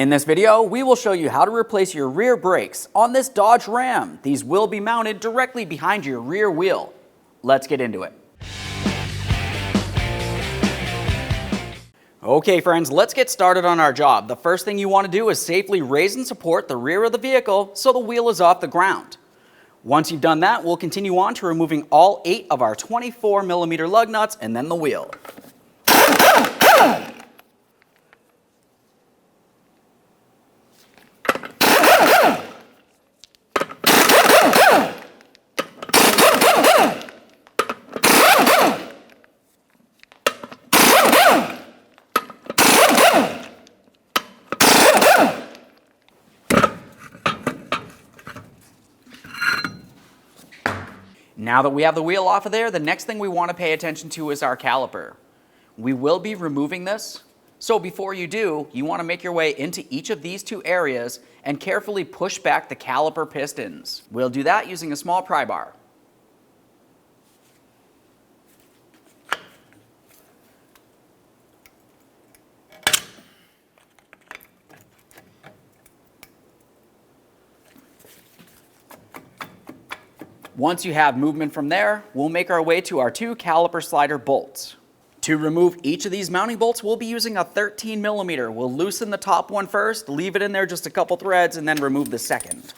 In this video, we will show you how to replace your rear brakes on this Dodge Ram. These will be mounted directly behind your rear wheel. Let's get into it. Okay friends, let's get started on our job. The first thing you want to do is safely raise and support the rear of the vehicle so the wheel is off the ground. Once you've done that, we'll continue on to removing all 8 of our 24mm lug nuts and then the wheel. Now that we have the wheel off of there, the next thing we want to pay attention to is our caliper. We will be removing this, so before you do, you want to make your way into each of these 2 areas and carefully push back the caliper pistons. We'll do that using a small pry bar. Once you have movement from there, we'll make our way to our 2 caliper slider bolts. To remove each of these mounting bolts, we'll be using a 13mm. We'll loosen the top one first, leave it in there just a couple threads, and then remove the second.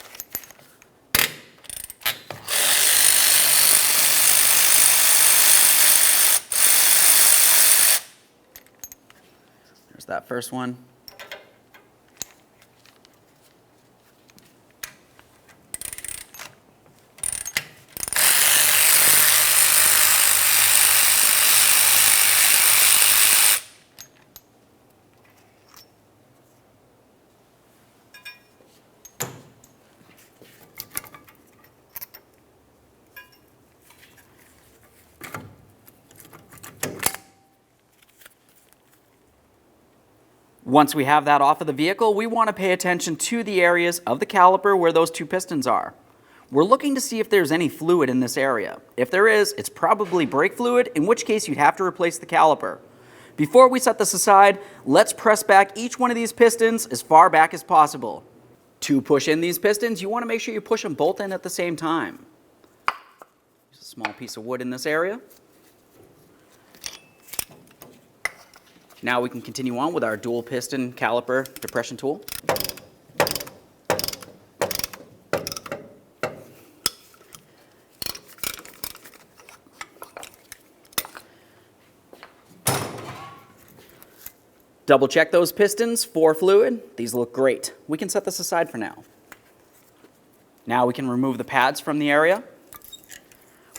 There's that first one. Once we have that off of the vehicle, we want to pay attention to the areas of the caliper where those 2 pistons are. We're looking to see if there's any fluid in this area. If there is, it's probably brake fluid, in which case you'd have to replace the caliper. Before we set this aside, let's press back each one of these pistons as far back as possible. To push in these pistons, you want to make sure you push them both in at the same time. There's a small piece of wood in this area. Now we can continue on with our dual piston caliper depression tool. Double check those pistons for fluid. These look great. We can set this aside for now. Now we can remove the pads from the area.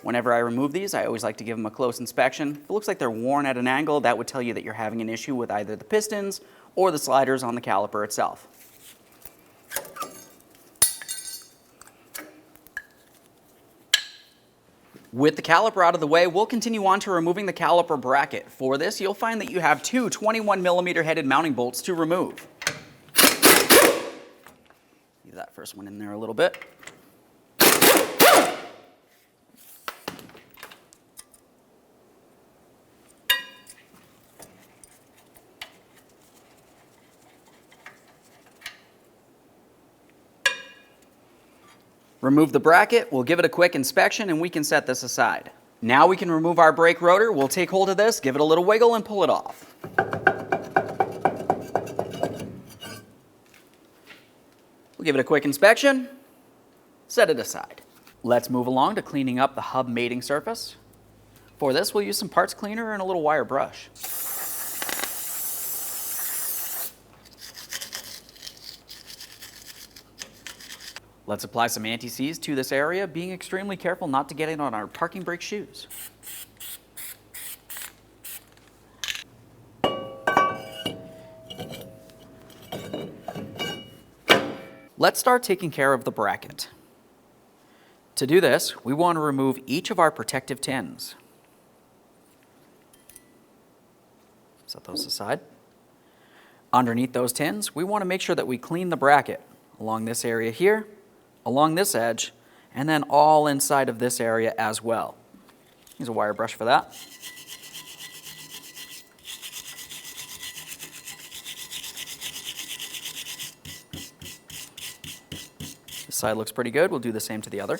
Whenever I remove these, I always like to give them a close inspection. If it looks like they're worn at an angle, that would tell you that you're having an issue with either the pistons or the sliders on the caliper itself. With the caliper out of the way, we'll continue on to removing the caliper bracket. For this, you'll find that you have 2 21mm headed mounting bolts to remove. Leave that first one in there a little bit. Remove the bracket, we'll give it a quick inspection, and we can set this aside. Now we can remove our brake rotor. We'll take hold of this, give it a little wiggle, and pull it off. We'll give it a quick inspection, set it aside. Let's move along to cleaning up the hub mating surface. For this, we'll use some parts cleaner and a little wire brush. Let's apply some anti-seize to this area, being extremely careful not to get it on our parking brake shoes. Let's start taking care of the bracket. To do this, we want to remove each of our protective tins. Set those aside. Underneath those tins, we want to make sure that we clean the bracket along this area here, along this edge, and then all inside of this area as well. Use a wire brush for that. This side looks pretty good. We'll do the same to the other.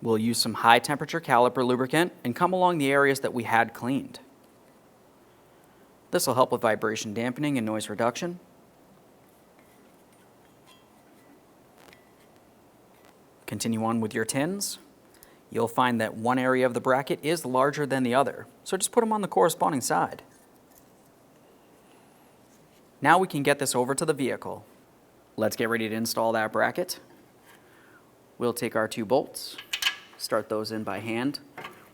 We'll use some high temperature caliper lubricant and come along the areas that we had cleaned. This will help with vibration dampening and noise reduction. Continue on with your tins. You'll find that one area of the bracket is larger than the other, so just put them on the corresponding side. Now we can get this over to the vehicle. Let's get ready to install that bracket. We'll take our 2 bolts, start those in by hand.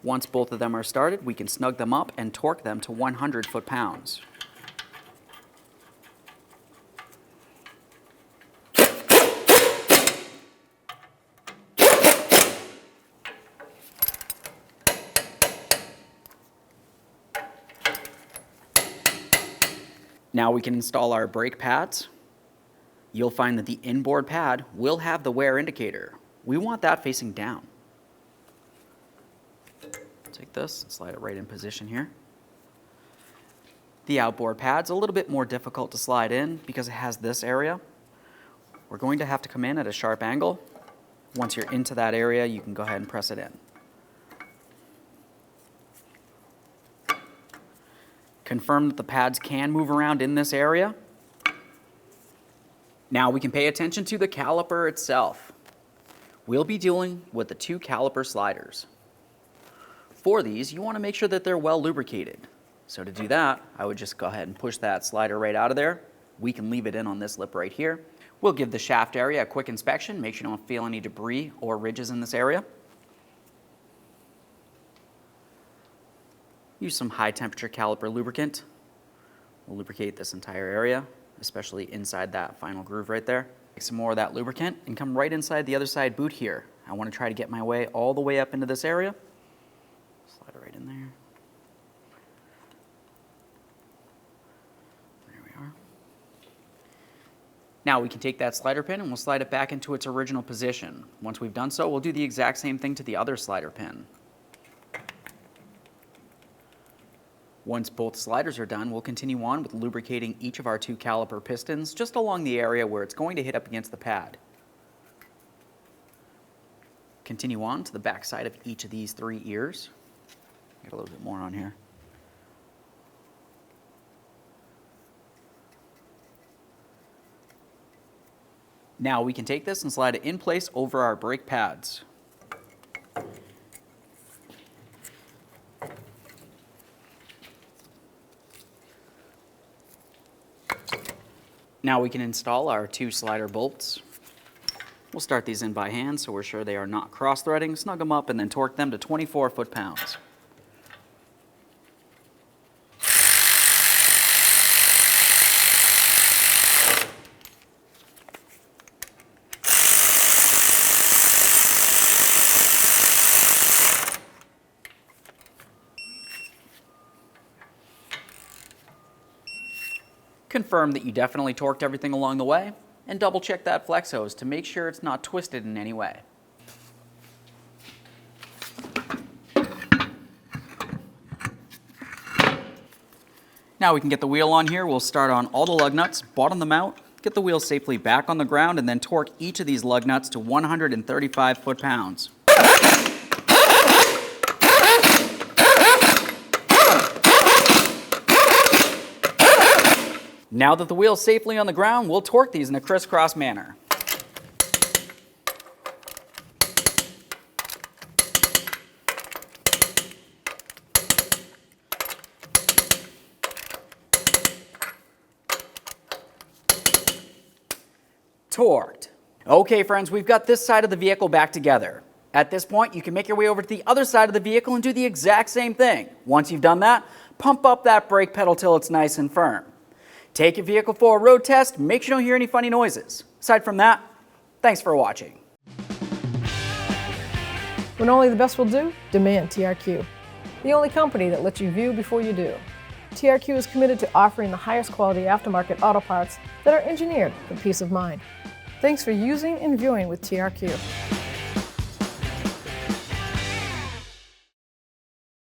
Once both of them are started, we can snug them up and torque them to 100 foot-pounds. Now we can install our brake pads. You'll find that the inboard pad will have the wear indicator. We want that facing down. Take this and slide it right in position here. The outboard pad's a little bit more difficult to slide in because it has this area. We're going to have to come in at a sharp angle. Once you're into that area, you can go ahead and press it in. Confirm that the pads can move around in this area. Now we can pay attention to the caliper itself. We'll be dealing with the 2 caliper sliders. For these, you want to make sure that they're well lubricated. So to do that, I would just go ahead and push that slider right out of there. We can leave it in on this lip right here. We'll give the shaft area a quick inspection, make sure you don't feel any debris or ridges in this area. Use some high temperature caliper lubricant. We'll lubricate this entire area, especially inside that final groove right there. Take some more of that lubricant and come right inside the other side boot here. I want to try to get my way all the way up into this area. Slide it right in there. There we are. Now we can take that slider pin and we'll slide it back into its original position. Once we've done so, we'll do the exact same thing to the other slider pin. Once both sliders are done, we'll continue on with lubricating each of our 2 caliper pistons just along the area where it's going to hit up against the pad. Continue on to the back side of each of these 3 ears. Get a little bit more on here. Now we can take this and slide it in place over our brake pads. Now we can install our 2 slider bolts. We'll start these in by hand so we're sure they are not cross-threading, snug them up, and then torque them to 24 foot-pounds. Confirm that you definitely torqued everything along the way, and double check that flex hose to make sure it's not twisted in any way. Now we can get the wheel on here. We'll start on all the lug nuts, bottom them out, get the wheel safely back on the ground, and then torque each of these lug nuts to 135 foot-pounds. Now that the wheel's safely on the ground, we'll torque these in a crisscross manner. Torqued. Okay friends, we've got this side of the vehicle back together. At this point, you can make your way over to the other side of the vehicle and do the exact same thing. Once you've done that, pump up that brake pedal till it's nice and firm. Take your vehicle for a road test, make sure you don't hear any funny noises. Aside from that, thanks for watching. When only the best will do, demand TRQ. The only company that lets you view before you do. TRQ is committed to offering the highest quality aftermarket auto parts that are engineered for peace of mind. Thanks for using and viewing with TRQ.